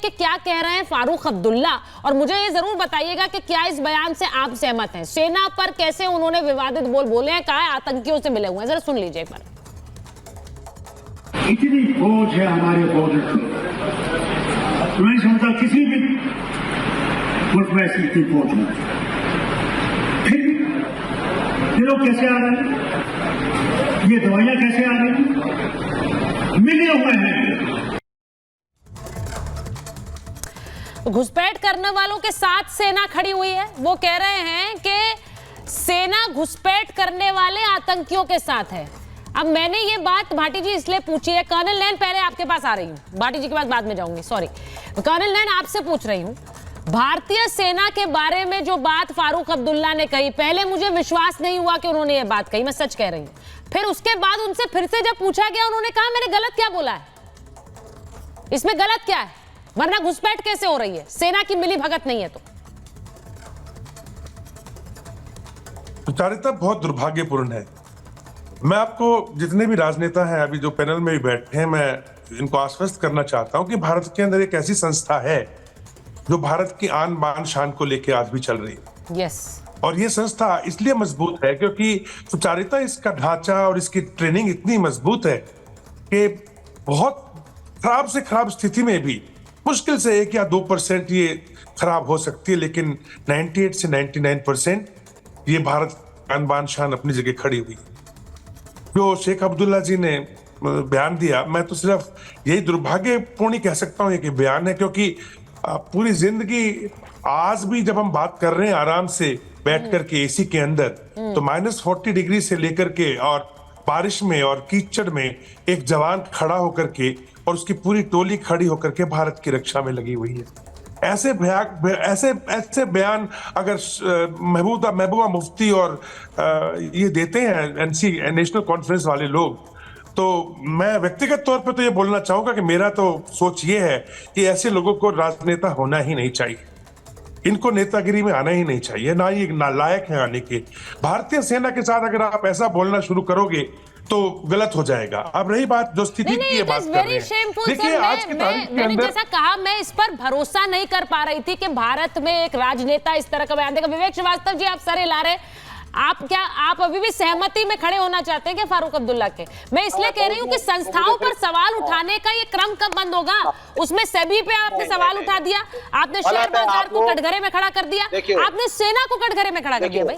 कि क्या कह रहे हैं फारूक अब्दुल्ला, और मुझे ये जरूर बताइएगा कि क्या इस बयान से आप सहमत हैं। सेना पर कैसे उन्होंने विवादित बोले हैं, कहा है आतंकियों से मिले हुए हैं, जरा सुन लीजिए एक बार। इतनी फौज है हमारे बॉर्डर में, तो नहीं समझता किसी भी मुल्क में ऐसी इतनी फौज है। फिर लोग कैसे आ रहे हैं, ये दवाइयां कैसे आ रही हैं, मिले हुए हैं। घुसपैठ करने वालों के साथ सेना खड़ी हुई है। वो कह रहे हैं कि सेना घुसपैठ करने वाले आतंकियों के साथ है। अब मैंने ये बात भाटी जी इसलिए पूछी है, कर्नल नैन पहले आपके पास आ रही हूँ, भाटी जी के पास बाद में जाऊंगी, सॉरी। कर्नल नैन आपसे पूछ रही हूँ, भारतीय सेना के बारे में जो बात फारूक अब्दुल्ला ने कही, पहले मुझे विश्वास नहीं हुआ कि उन्होंने ये बात कही, मैं सच कह रही हूँ। फिर उसके बाद उनसे फिर से जब पूछा गया, उन्होंने कहा मैंने गलत क्या बोला है, इसमें गलत क्या है, वरना घुसपैठ कैसे हो रही है, सेना की मिली भगत नहीं है तो। सुचारिता बहुत दुर्भाग्यपूर्ण है। मैं आपको जितने भी राजनेता हैं अभी जो पैनल में भी बैठे हैं, मैं इनको आश्वस्त करना चाहता हूं कि भारत के अंदर एक ऐसी संस्था है जो भारत की आन बान शान को लेकर आज भी चल रही है। यस। और ये संस्था इसलिए मजबूत है क्योंकि सुचारिता इसका ढांचा और इसकी ट्रेनिंग इतनी मजबूत है कि बहुत खराब से खराब स्थिति में भी मुश्किल से 1 या 2% ये खराब हो सकती है, लेकिन 98 से 99% ये भारत आन बान शान अपनी जगह खड़ी हुई। जो शेख अब्दुल्ला जी ने बयान दिया, मैं तो सिर्फ यही दुर्भाग्यपूर्ण कह सकता हूं कि बयान है, क्योंकि पूरी जिंदगी आज भी जब हम बात कर रहे हैं आराम से बैठ कर के एसी के अंदर, तो -40 डिग्री से लेकर के और बारिश में और कीचड़ में एक जवान खड़ा होकर के और उसकी पूरी टोली खड़ी होकर के भारत की रक्षा में लगी हुई है। ऐसे ऐसे बयान अगर महबूबा मुफ्ती और ये देते हैं एनसी नेशनल कॉन्फ्रेंस वाले लोग, तो मैं व्यक्तिगत तौर पे तो ये बोलना चाहूंगा कि मेरा तो सोच ये है कि ऐसे लोगों को राजनेता होना ही नहीं चाहिए, इनको नेतागिरी में आना ही नहीं चाहिए, ना ये नालायक है आने के। भारतीय सेना के साथ अगर आप ऐसा बोलना शुरू करोगे तो गलत हो जाएगा। अब रही बात जो स्थिति की बात कर रहे हैं, देखिए आज की तारीख के मैंने अंदर जैसा कहा, मैं इस पर भरोसा नहीं कर पा रही थी कि भारत में एक राजनेता इस तरह का बयान देगा। विवेक श्रीवास्तव जी, आप सर हिला रहे, आप अभी भी सहमति में खड़े होना चाहते हैं क्या फारूक अब्दुल्ला के? मैं इसलिए कह रही हूं कि संस्थाओं पर सवाल उठाने का ये क्रम कब बंद होगा? उसमें सेबी पे आपने सवाल उठा दिया, आपने शेयर बाजार को कटघरे में खड़ा कर दिया, आपने सेना को कटघरे में खड़ा कर दिया। भाई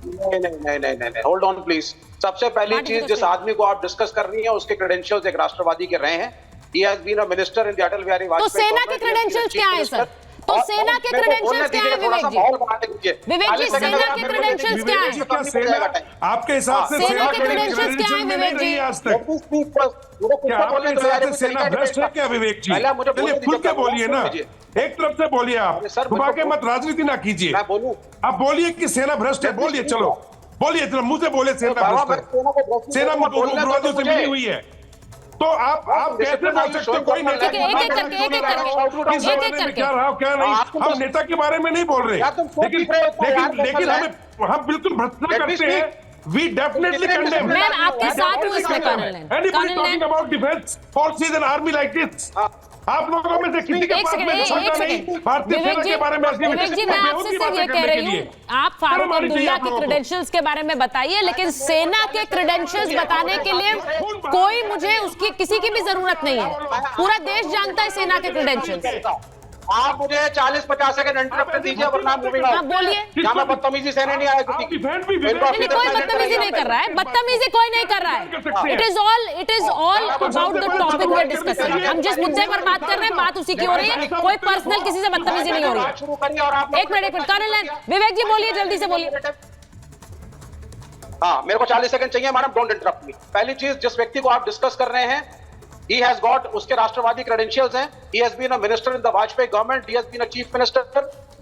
नहीं, होल्ड ऑन प्लीज। सबसे पहली चीज, जिस आदमी को आप डिस्कस कर रही हैं उसके क्रेडेंशियल्स एक राष्ट्रवादी के रहे हैं। He has been a minister in the Atal Biहारी Vajpayee. तो सेना के क्रेडेंशियल्स क्या है सर? तो सेना के क्रेडेंशियल्स क्या है विवेक जी? विवेक जी, सेना के क्रेडेंशियल्स क्या है? आपके हिसाब से सेना के क्रेडेंशियल्स क्या है विवेक जी? आज तक क्या आपके हिसाब से सेना भ्रष्ट है क्या विवेक जी? चलिए खुल के बोलिए ना, एक तरफ से बोलिए, आप छुपा के मत राजनीति ना कीजिए। आप बोलिए कि सेना भ्रष्ट है, बोलिए, चलो बोलिए, मुंह से बोले सेना भ्रष्ट है, सेना उग्रवादियों से मिली हुई है, तो आप कैसे बोल सकते हो? कोई नेता क्या रहा क्या नहीं, हम नेता के बारे में नहीं बोल रहे, लेकिन हम बिल्कुल भ्रष्टाचार करते हैं। We definitely condemn. मैं आपके साथ हूं इसमें colonel. Anybody talking about defense forces and army like this? आप लोगों में से किसी के पास में क्षमता नहीं भारतीय सेना के बारे में विवेक जी, मैं आपसे सिर्फ ये कह रही हूँ, आप फारूक अब्दुल्ला के क्रेडेंशियल्स के बारे में बताइए, लेकिन सेना के क्रेडेंशियल्स बताने के लिए कोई मुझे उसकी किसी की भी जरूरत नहीं है, पूरा देश जानता है सेना के क्रेडेंशियल्स। आप मुझे 40-50 सेकंड इंटरप्ट दीजिए, वरना मूविंग ऑन। बोलिए। क्या मैं बदतमीजी से नहीं आया किसी की? नहीं, कोई बदतमीजी नहीं कर रहा है, बदतमीजी कोई नहीं कर रहा है। It is all about the topic we are discussing. हम जिस मुद्दे पर बात कर रहे हैं, बात उसी की हो रही है, कोई पर्सनल किसी से बदतमीजी नहीं हो रही है। एक मिनट कर्नल विवेक जी बोलिए, जल्दी से बोलिए। हाँ, मेरे को 40 सेकंड चाहिए मैडम, डोंट इंटरप्ट मी। पहली चीज, जिस व्यक्ति को आप डिस्कस कर रहे हैं, he has got उसके राष्ट्रवादी क्रेडेंशियल्स हैं। he has been a minister in the Vajpayee government, he has been a chief minister।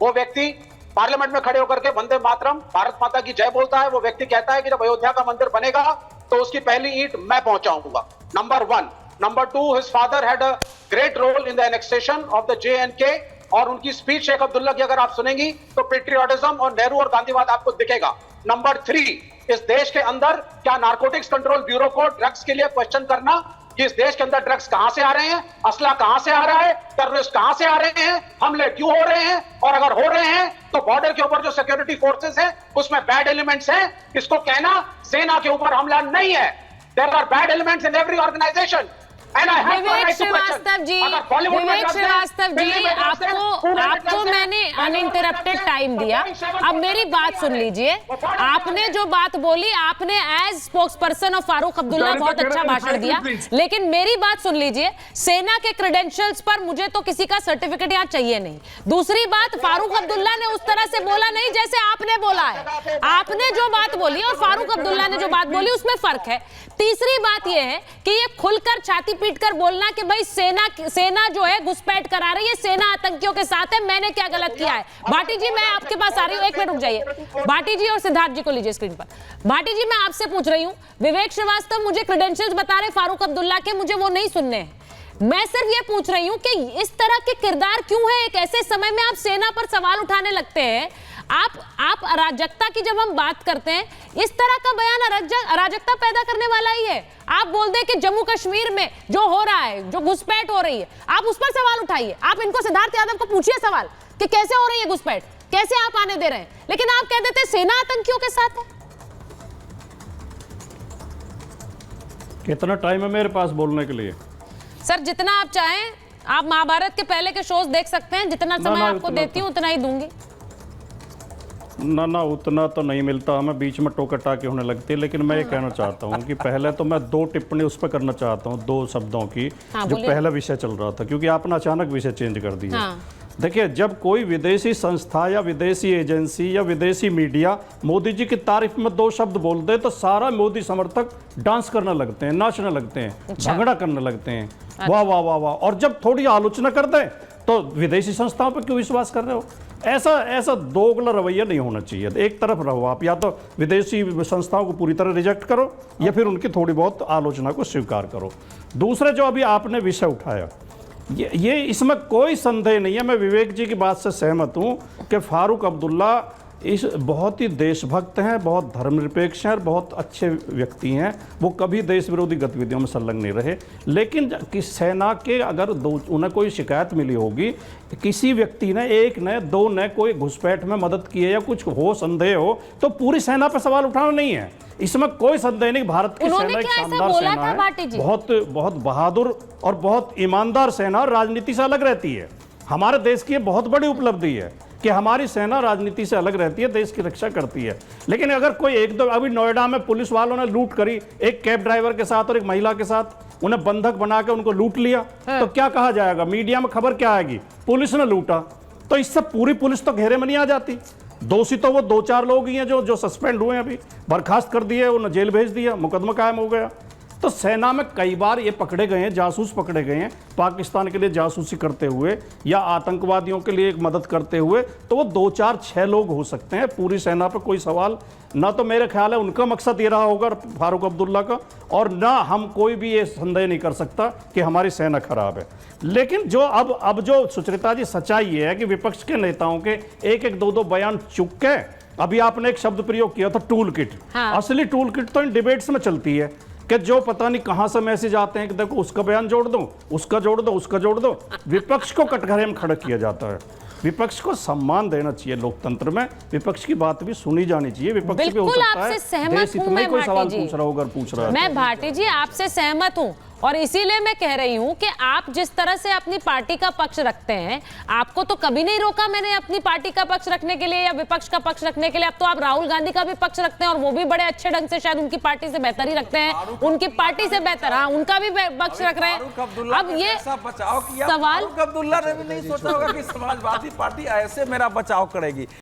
वो व्यक्ति पार्लियामेंट में खड़े होकर के वंदे मातरम, भारत माता की जय बोलता है। वो व्यक्ति कहता है कि जब अयोध्या का मंदिर बनेगा तो उसकी पहली ईंट मैं पहुंचाऊंगा, number 1। Number 2, his father had a great role in the annexation of the JNK। और उनकी स्पीच शेख अब्दुल्ला की अगर आप सुनेंगी तो पेट्रियोटिज्म और नेहरू और गांधीवाद आपको दिखेगा। नंबर 3, इस देश के अंदर क्या नारकोटिक्स कंट्रोल ब्यूरो को ड्रग्स के लिए क्वेश्चन करना कि इस देश के अंदर ड्रग्स कहां से आ रहे हैं, असला कहां से आ रहा है, टेररिस्ट कहां से आ रहे हैं, हमले क्यों हो रहे हैं, और अगर हो रहे हैं तो बॉर्डर के ऊपर जो सिक्योरिटी फोर्सेस हैं उसमें बैड एलिमेंट्स हैं। इसको कहना सेना के ऊपर हमला नहीं है। There are bad elements in every organisation. Vivek Srivastava ji, आपको मैंने अनइंटरप्टेड टाइम दिया। अब मेरी बात सुन लीजिए। आपने जो बात बोली, आपने as spokesperson of Farooq Abdullah बहुत अच्छा भाषण दिया, लेकिन मेरी बात सुन लीजिए। सेना के क्रेडेंशियल्स पर मुझे तो किसी का सर्टिफिकेट यहाँ चाहिए नहीं। दूसरी बात, फारूक अब्दुल्ला ने उस तरह से बोला नहीं जैसे आपने बोला है। आपने जो बात बोली और फारूक अब्दुल्ला ने जो बात बोली उसमें फर्क है। तीसरी बात यह है कि ये खुलकर छाती पीटकर बोलना कि भाई सेना जो है घुसपैठ करा रही है, सेना आतंकियों के साथ है, मैंने क्या गलत किया है। भाटी जी, मैं आपके पास आ रही हूं, एक मिनट रुक जाइए। भाटी जी और सिद्धार्थ जी को लीजिए स्क्रीन पर। भाटी जी, मैं आपसे पूछ रही हूं, विवेक श्रीवास्तव मुझे क्रेडेंशियल्स बता रहे फारूक अब्दुल्ला के, मुझे वो नहीं सुनने हैं। मैं सिर्फ ये पूछ रही हूं कि इस तरह के किरदार क्यों है। एक ऐसे समय में आप सेना पर सवाल उठाने लगते हैं। आप अराजकता की जब हम बात करते हैं, इस तरह का बयान अराजकता पैदा करने वाला ही है। आप बोल दें कि जम्मू कश्मीर में जो हो रहा है, जो घुसपैठ हो रही है, आप उस पर सवाल उठाइए। आप इनको, सिद्धार्थ यादव को पूछिए सवाल कि कैसे हो रही है घुसपैठ, कैसे आप आने दे रहे हैं, लेकिन आप कह देते सेना आतंकियों के साथ है। कितना टाइम है मेरे पास बोलने के लिए? सर, जितना आप चाहें। आप महाभारत के पहले के शोज देख सकते हैं। जितना समय आपको देती हूं उतना ही दूंगी। ना उतना तो नहीं मिलता, हमें बीच में टोका टाकी होने लगती है। लेकिन मैं ये कहना चाहता हूँ कि पहले तो मैं 2 टिप्पणी उस पर करना चाहता हूँ, 2 शब्दों की। जो पहला विषय चल रहा था, क्योंकि आपने अचानक विषय चेंज कर दिया। देखिए, जब कोई विदेशी संस्था या विदेशी एजेंसी या विदेशी मीडिया मोदी जी की तारीफ में 2 शब्द बोल दे तो सारा मोदी समर्थक डांस करने लगते हैं, नाचने लगते हैं, झगड़ा करने लगते हैं, वाह वाह वाह वाह। और जब थोड़ी आलोचना कर दे तो विदेशी संस्थाओं पर क्यों विश्वास कर रहे हो? ऐसा दोगला रवैया नहीं होना चाहिए। एक तरफ रहो आप, या तो विदेशी संस्थाओं को पूरी तरह रिजेक्ट करो या फिर उनकी थोड़ी बहुत आलोचना को स्वीकार करो। दूसरे जो अभी आपने विषय उठाया, ये इसमें कोई संदेह नहीं है। मैं विवेक जी की बात से सहमत हूँ कि फारूक अब्दुल्ला इस बहुत ही देशभक्त हैं, बहुत धर्मनिरपेक्ष हैं और बहुत अच्छे व्यक्ति हैं। वो कभी देश विरोधी गतिविधियों में संलग्न नहीं रहे। लेकिन कि सेना के अगर उन्हें कोई शिकायत मिली होगी, किसी व्यक्ति ने, 1 ने, 2 ने कोई घुसपैठ में मदद की है या कुछ हो, संदेह हो, तो पूरी सेना पर सवाल उठाना नहीं है। इसमें कोई संदेह नहीं। भारत की सेना एक शानदार सेना है, बहुत बहादुर और बहुत ईमानदार सेना, राजनीति से अलग रहती है। हमारे देश की बहुत बड़ी उपलब्धि है कि हमारी सेना राजनीति से अलग रहती है, देश की रक्षा करती है। लेकिन अगर कोई 1-2, अभी नोएडा में पुलिस वालों ने लूट करी, एक कैब ड्राइवर के साथ और एक महिला के साथ, उन्हें बंधक बना के उनको लूट लिया, तो क्या कहा जाएगा? मीडिया में खबर क्या आएगी? पुलिस ने लूटा। तो इससे पूरी पुलिस तो घेरे में नहीं आ जाती। दोषी तो वो 2-4 लोग ही हैं जो सस्पेंड हुए हैं, अभी बर्खास्त कर दिए, उन्हें जेल भेज दिया, मुकदमा कायम हो गया। तो सेना में कई बार ये पकड़े गए हैं, जासूस पकड़े गए हैं पाकिस्तान के लिए जासूसी करते हुए या आतंकवादियों के लिए मदद करते हुए। तो वो 2-4-6 लोग हो सकते हैं, पूरी सेना पर कोई सवाल ना। तो मेरे ख्याल है उनका मकसद ये रहा होगा फारूक अब्दुल्ला का, और ना हम कोई भी ये संदेह नहीं कर सकता कि हमारी सेना खराब है। लेकिन जो अब जो सुचरिता जी, सच्चाई ये है कि विपक्ष के नेताओं के 1-2 बयान चुक के, अभी आपने एक शब्द प्रयोग किया था, टूल किट। असली टूल किट तो इन डिबेट्स में चलती है कि जो पता नहीं कहां से मैसेज आते हैं कि देखो उसका बयान जोड़ दो, उसका जोड़ दो, उसका जोड़ दो। विपक्ष को कटघरे में खड़ा किया जाता है। विपक्ष को सम्मान देना चाहिए लोकतंत्र में, विपक्ष की बात भी सुनी जानी चाहिए। विपक्ष भी हो सकता है देश हित में कोई सवाल पूछ रहा होगा, पूछ रहा है। मैं भाटी जी आपसे सहमत हूं, और इसीलिए मैं कह रही हूं कि आप जिस तरह से अपनी पार्टी का पक्ष रखते हैं, आपको तो कभी नहीं रोका मैंने अपनी पार्टी का पक्ष रखने के लिए या विपक्ष का पक्ष रखने के लिए। अब तो आप राहुल गांधी का भी पक्ष रखते हैं, और वो भी बड़े अच्छे ढंग से, शायद उनकी पार्टी से बेहतर ही रखते हैं, उनकी पार्टी से बेहतर, हाँ, उनका भी पक्ष रख रहे हैं। अब ये बचाव किया, फारूक अब्दुल्ला ने भी नहीं सोचा होगा कि समाजवादी पार्टी ऐसे मेरा बचाव करेगी।